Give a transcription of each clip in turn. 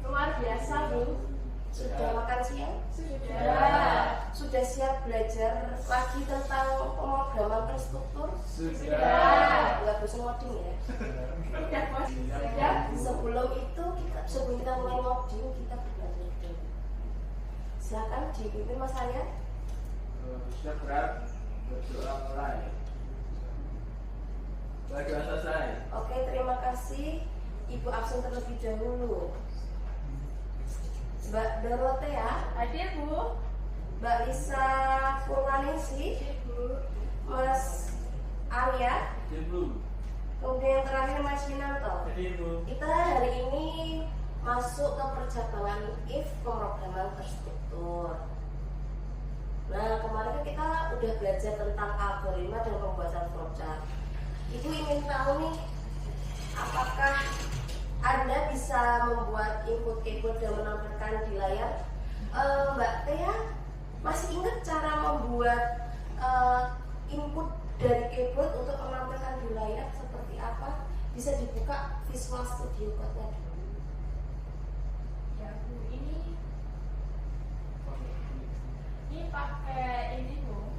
Luar biasa, Bu. Sudah makan siang? Sudah. Sudah siap belajar lagi tentang pemrograman terstruktur? Sudah. Nggak bosan ngoding ya? Sudah, Bos. Sudah. Sebelum kita mulai ngoding, kita belajar dulu. Silakan dipimpin Mas Arya. Segera berdoa mulai. Berdoa selesai. Oke, terima kasih. Ibu absen terlebih dahulu. Mbak Dorothea, Hadir, Bu. Mbak Lisa Purwaningsih, Mas Arya, Ibu. kemudian yang terakhir Mas Winanto. Ibu. Kita hari ini masuk ke percabangan if pemrograman terstruktur. Nah, kemarin kan kita udah belajar tentang algoritma dan pembuatan flowchart. Ibu ingin tahu nih, apakah Anda bisa membuat input keyboard dan menampilkan di layar? Mbak Tia, masih ingat cara membuat input dari keyboard untuk menampilkan di layar seperti apa? Bisa dibuka Visual Studio Code-nya dulu. Ya, Bu. Ini pakai ini, Bu.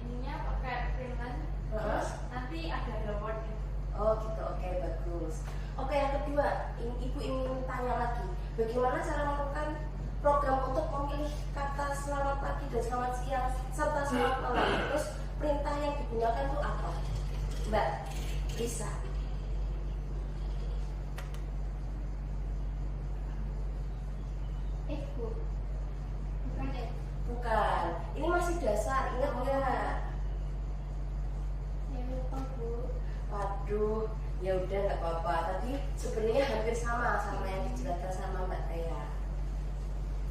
Ininya pakai Freeland. Terus nanti ada download gitu. Oh gitu, oke, bagus. Oke, yang kedua, Ibu ingin tanya lagi, bagaimana cara melakukan program untuk memilih kata selamat pagi dan selamat siang serta selamat malam? Terus perintah yang digunakan itu apa? Mbak Lisa. Bu. Bukan deh. Bukan, ini masih dasar, ingat nggak? Ya lupa, Bu. Waduh, ya udah nggak apa-apa. Tadi sebenarnya hampir sama yang dijelaskan sama Mbak Tia.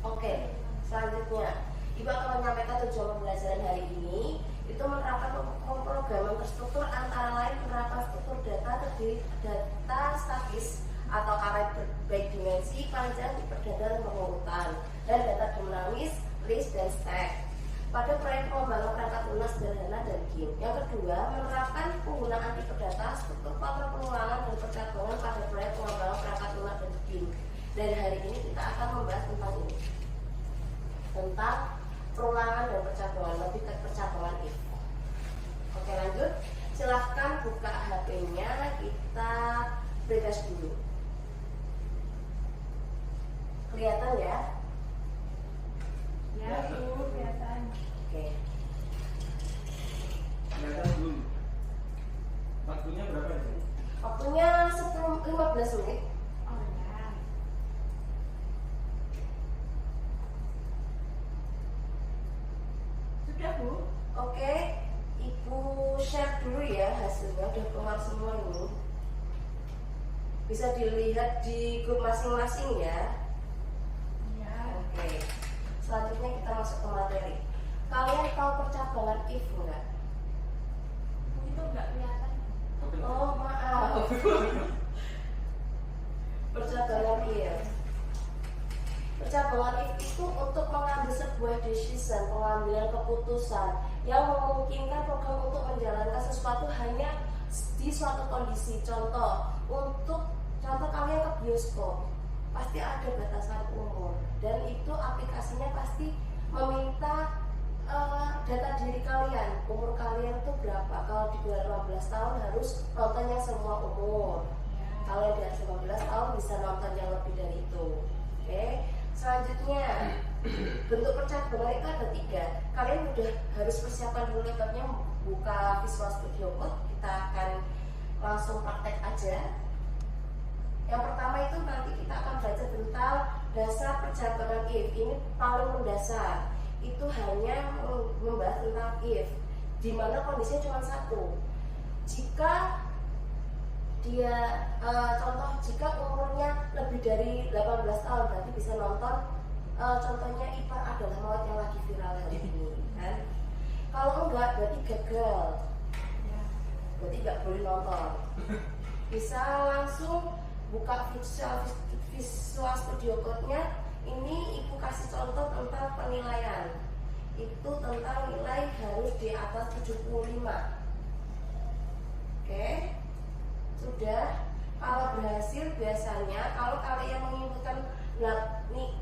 Oke, selanjutnya Ibu akan menyampaikan tujuan pembelajaran hari ini. Itu menerapkan pemrograman terstruktur antara lain penerapan struktur data terdiri data statis atau array berbaik dimensi, panjang, berdasar pengurutan, dan data dinamis, list dan stack. Pada proyek pengembangan perangkat lunak sederhana dan game. Yang kedua, menerapkan penggunaan tipe data, struktur pattern pengulangan dan percabangan pada proyek pengembangan perangkat lunak dan game. Dan hari ini kita akan membahas tentang ini, tentang perulangan dan percabangan, lebih ke percabangan if. Oke, lanjut. Silahkan buka HP-nya, kita pretest dulu. Kelihatan ya? Ya, Bu, kelihatan. Oke. Kelihatan dulu. Waktunya berapa sih? Waktunya 15 menit. Oh ya. Sudah, Bu. Oke, Ibu share dulu ya hasilnya, udah keluar semua ini. Bisa dilihat di grup masing-masing ya. Ya. Oke, selanjutnya kita masuk ke materi. Kalian tahu percabangan if enggak? Itu nggak kelihatan. Oh maaf. Percabangan if. Percabangan if itu untuk mengambil sebuah decision, pengambilan keputusan yang memungkinkan program untuk menjalankan sesuatu hanya di suatu kondisi. Contoh kalian ke bioskop, pasti ada batasan umur dan itu aplikasinya pasti meminta data diri kalian, umur kalian tuh berapa. Kalau di bawah 15 tahun harus nonton yang semua umur. Kalau di atas 15 tahun bisa nonton yang lebih dari itu. Oke. Selanjutnya, bentuk percabangan itu ada 3. Kalian udah harus persiapan dulu laptopnya, buka Visual Studio Code. Kita akan langsung praktek aja. Yang pertama itu nanti kita akan belajar tentang dasar percabangan if. Ini paling mendasar. Itu hanya membahas tentang if, di mana kondisinya cuma satu. Jika dia contoh, jika umurnya lebih dari 18 tahun berarti bisa nonton contohnya ipar adalah maut yang lagi viral hari ini kan. Kalau enggak berarti gagal, berarti nggak boleh nonton. Bisa langsung buka Visual Studio Code-nya. Ini Ibu kasih contoh tentang penilaian. Itu tentang nilai harus di atas 75. Oke, sudah. Kalau berhasil biasanya kalau kalian menginputkan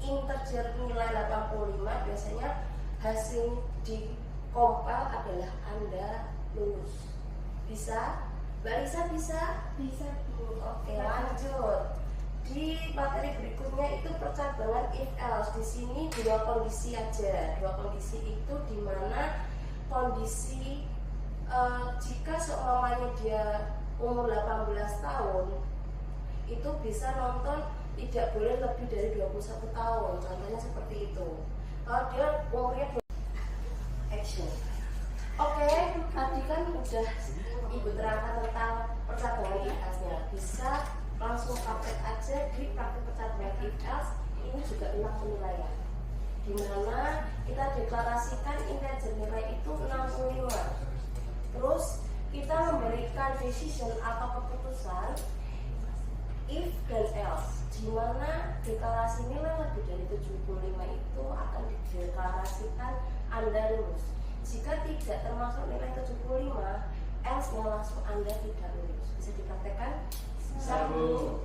integer nilai 85, biasanya hasil di kompel adalah Anda lulus. Bisa? Mbak Lisa bisa? Bisa. Oke, lanjut. Di materi berikutnya itu percabangan if else. Di sini dua kondisi aja. Dua kondisi itu dimana kondisi jika seumpamanya dia umur 18 tahun itu bisa nonton tidak boleh lebih dari 21 tahun. Contohnya seperti itu. Kalau dia umurnya action. Oke, tadi kan udah Ibu terangkan tentang percabangan if else-nya. Bisa langsung praktek aja di praktek percabangan if else. Ini juga ulang penilaian, dimana kita deklarasikan integer nilai itu 65. Terus kita memberikan decision atau keputusan if dan else, dimana deklarasi nilai lebih dari 75 itu akan dideklarasikan Anda lulus. Jika tidak termasuk nilai 75, else-nya langsung Anda tidak lulus. Bisa dipraktekkan?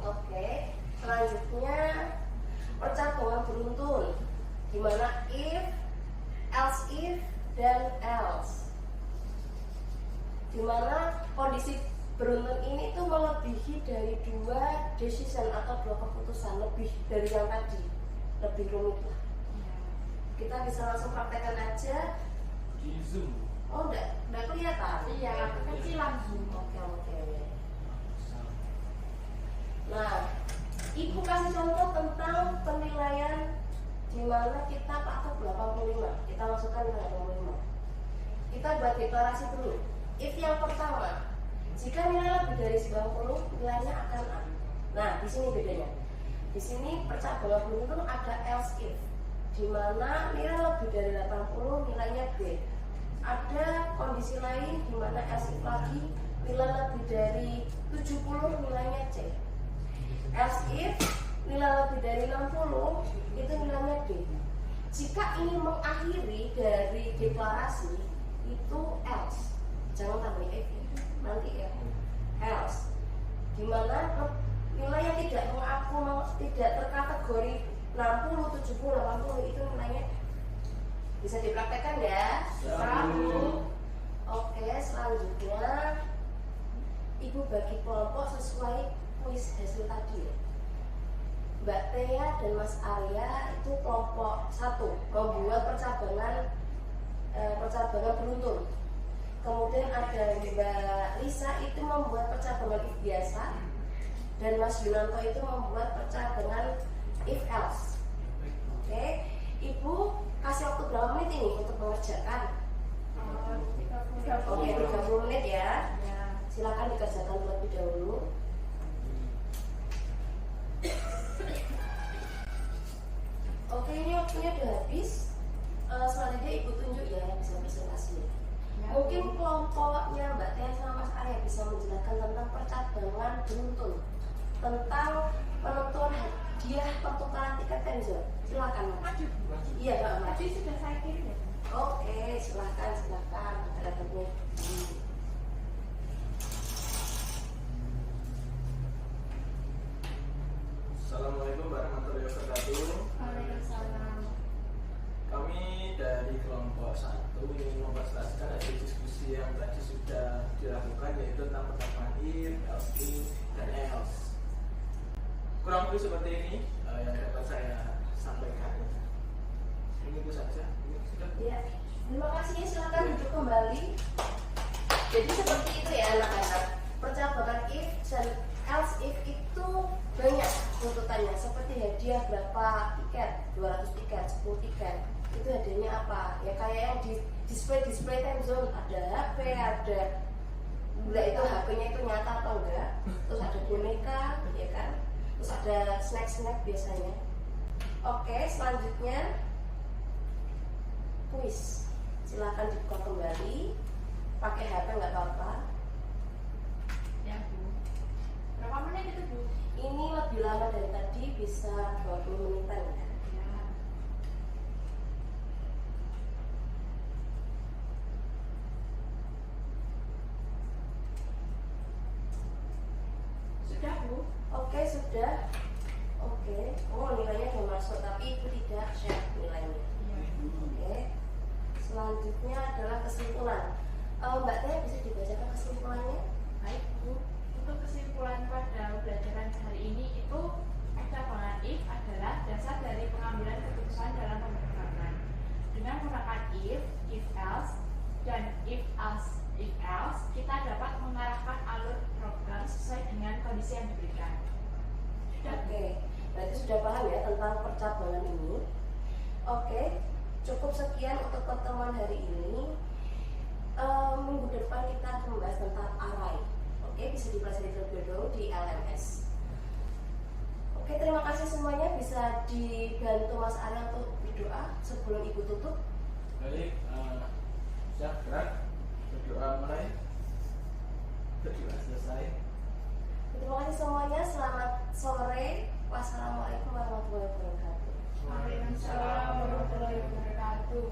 Oke. Selanjutnya percabangan beruntun, dimana if, else if, dan else. Dimana kondisi beruntun ini tuh melebihi dari dua decision atau dua keputusan, lebih dari yang tadi, lebih rumit lah. Kita bisa langsung praktekkan aja. Di Zoom. Oh, enggak kelihatan. Iya, kecilan Zoom. Oke. Nah, Ibu kasih contoh tentang penilaian di mana kita patok 85. Kita masukkan nilai 85. Kita buat deklarasi dulu. If yang pertama, jika nilai lebih dari 90, nilainya akan A. Nah, di sini bedanya. Di sini percabangan beruntun ada else if, di mana nilai lebih dari 80 nilainya B. Ada kondisi lain di mana else if lagi nilai lebih dari 70 nilainya C. Else if nilai lebih dari 60 itu nilainya D. Jika ini mengakhiri dari deklarasi itu else. Jangan tambah if nanti ya. Else. Dimana nilai yang tidak terkategori 60, 70, 80 itu nilainya bisa dipraktekkan ya. Oke, selanjutnya Ibu bagi kelompok sesuai kuis hasil tadi ya. Mbak Tea dan Mas Arya itu kelompok 1 membuat percabangan beruntun. Kemudian ada Mbak Lisa itu membuat percabangan if biasa, dan Mas Yunanto itu membuat percabangan if else. Oke, Ibu kasih waktu berapa menit ini untuk mengerjakan? Oke, 30 menit ya. Silakan dikerjakan terlebih dahulu. Oke, ini waktunya udah habis. Selanjutnya Ibu tunjuk ya yang bisa presentasi. Mungkin kelompoknya Mbak Tia sama Mas Arya bisa menjelaskan tentang percabangan beruntun, tentang penentuan hadiah pertukaran tiket Tenzor. Silakan. Iya, Mbak. Tadi sudah saya kirim ya. Oke, silakan. Ada tanya. Assalamualaikum warahmatullahi wabarakatuh. Waalaikumsalam. Kami dari kelompok 1 ingin mempresentasikan hasil diskusi yang tadi sudah dilakukan, yaitu tentang percabangan if, else if, dan else. Kurang lebih seperti ini yang dapat saya sampaikan. Ini itu saja. Sudah. Ya, terima kasih. Silakan duduk kembali. Jadi seperti itu ya anak-anak. Percabangan if dan else if itu banyak tuntutannya. Seperti hadiah berapa tiket, 200 tiket, 10 tiket. Itu hadiahnya apa? Ya kayak yang di display time zone, ada HP, ada enggak itu HP-nya itu nyata atau enggak. Terus ada boneka, ya kan? Terus ada snack biasanya. Oke, selanjutnya kuis. Silakan dibuka kembali. Pakai HP nggak apa-apa. Ya, Bu. Berapa menit itu, Bu? Ini lebih lama dari tadi, bisa 20 menitan ya. Ya. Sudah, Bu? sudah. Oke. Oh, nilainya sudah masuk, tapi itu tidak share nilainya. Oke. Selanjutnya adalah kesimpulan. Mbak Teh bisa dibacakan kesimpulannya? Baik, Bu. Untuk kesimpulan pada pelajaran hari ini itu percabangan if adalah dasar dari pengambilan keputusan dalam pemrograman. Dengan menggunakan if else, dan if else, kita dapat mengarahkan alur program sesuai dengan kondisi yang diberikan. Oke, berarti sudah paham ya tentang percabangan ini. Oke, cukup sekian untuk pertemuan hari ini. Minggu depan kita akan membahas tentang array. Oke, bisa dipelajari terlebih dahulu di LMS. Oke, terima kasih semuanya. Bisa dibantu Mas Arya untuk berdoa sebelum Ibu tutup. Baik, siap gerak, berdoa mulai, berdoa selesai. Terima kasih semuanya. Selamat sore. Wassalamualaikum warahmatullahi wabarakatuh. Waalaikumsalam warahmatullahi wabarakatuh.